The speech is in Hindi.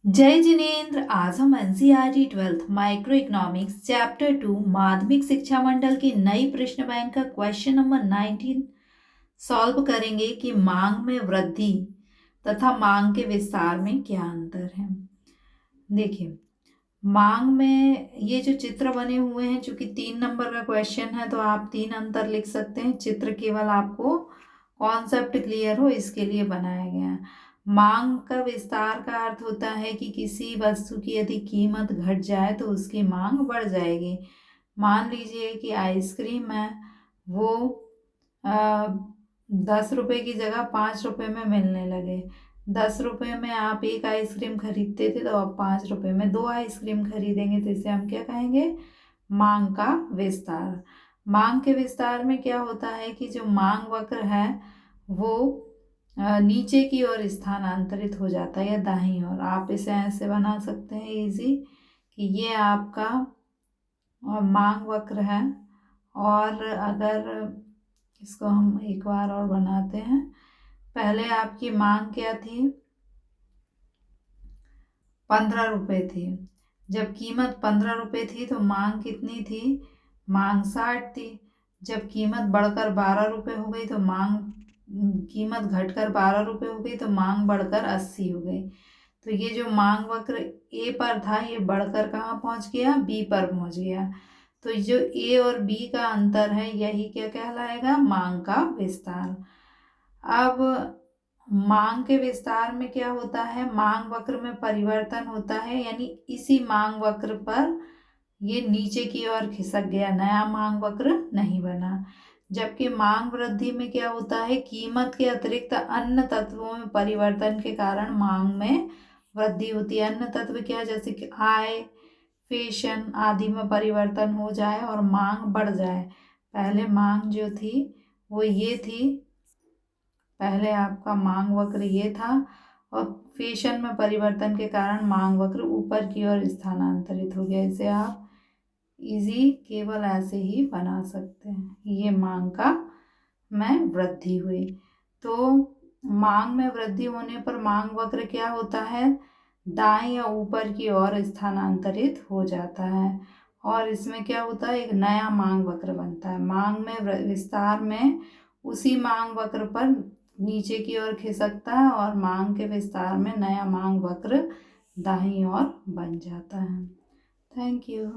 जय जिनेन्द्र। आज हम NCERT 12th micro economics chapter 2 माध्यमिक शिक्षा मंडल की नई प्रश्न बैंक का क्वेश्चन नंबर 19 सॉल्व करेंगे कि मांग में वृद्धि तथा मांग के विस्तार में क्या अंतर है। देखिए, मांग में ये जो चित्र बने हुए हैं, चूंकि 3 नंबर का क्वेश्चन है तो आप 3 अंतर लिख सकते हैं। चित्र केवल आपको कॉन्सेप्ट क्लियर हो इसके लिए बनाया गया है। मांग का विस्तार का अर्थ होता है कि किसी वस्तु की यदि कीमत घट जाए तो उसकी मांग बढ़ जाएगी। मान लीजिए कि आइसक्रीम है, वो 10 रुपए की जगह 5 रुपए में मिलने लगे। 10 रुपए में आप एक आइसक्रीम खरीदते थे तो अब 5 रुपए में 2 आइसक्रीम खरीदेंगे, तो इसे हम क्या कहेंगे? मांग का विस्तार। मांग के विस्तार में क्या होता है कि जो मांग वक्र है वो नीचे की ओर स्थानांतरित हो जाता है या दाईं ओर। आप इसे ऐसे बना सकते हैं इजी कि ये आपका मांग वक्र है, और अगर इसको हम एक बार और बनाते हैं। पहले आपकी मांग क्या थी? 15 रुपए थी। जब कीमत 15 रुपए थी तो मांग कितनी थी? मांग 60 थी। जब कीमत बढ़कर 12 रुपए हो गई तो कीमत घटकर 12 रुपए हो गई तो मांग बढ़कर 80 हो गई। तो ये जो मांग वक्र ए पर था ये बढ़कर कहाँ पहुंच गया? बी पर पहुंच गया। तो जो ए और बी का अंतर है यही क्या कहलाएगा? मांग का विस्तार। अब मांग के विस्तार में क्या होता है? मांग वक्र में परिवर्तन होता है, यानी इसी मांग वक्र पर ये नीचे की ओर खिसक गया, नया मांग वक्र नहीं बना। जबकि मांग वृद्धि में क्या होता है? कीमत के अतिरिक्त अन्य तत्वों में परिवर्तन के कारण मांग में वृद्धि होती है। अन्य तत्व क्या? जैसे कि आय, फैशन आदि में परिवर्तन हो जाए और मांग बढ़ जाए। पहले मांग जो थी वो ये थी, पहले आपका मांग वक्र ये था, और फैशन में परिवर्तन के कारण मांग वक्र ऊपर की ओर स्थानांतरित हो गया। इसे आप इजी केवल ऐसे ही बना सकते हैं, ये मांग का में वृद्धि हुई। तो मांग में वृद्धि होने पर मांग वक्र क्या होता है? दाएं या ऊपर की ओर स्थानांतरित हो जाता है, और इसमें क्या होता है? एक नया मांग वक्र बनता है। मांग में विस्तार में उसी मांग वक्र पर नीचे की ओर खिसकता है, और मांग के विस्तार में नया मांग वक्र दाईं ओर बन जाता है। Thank you.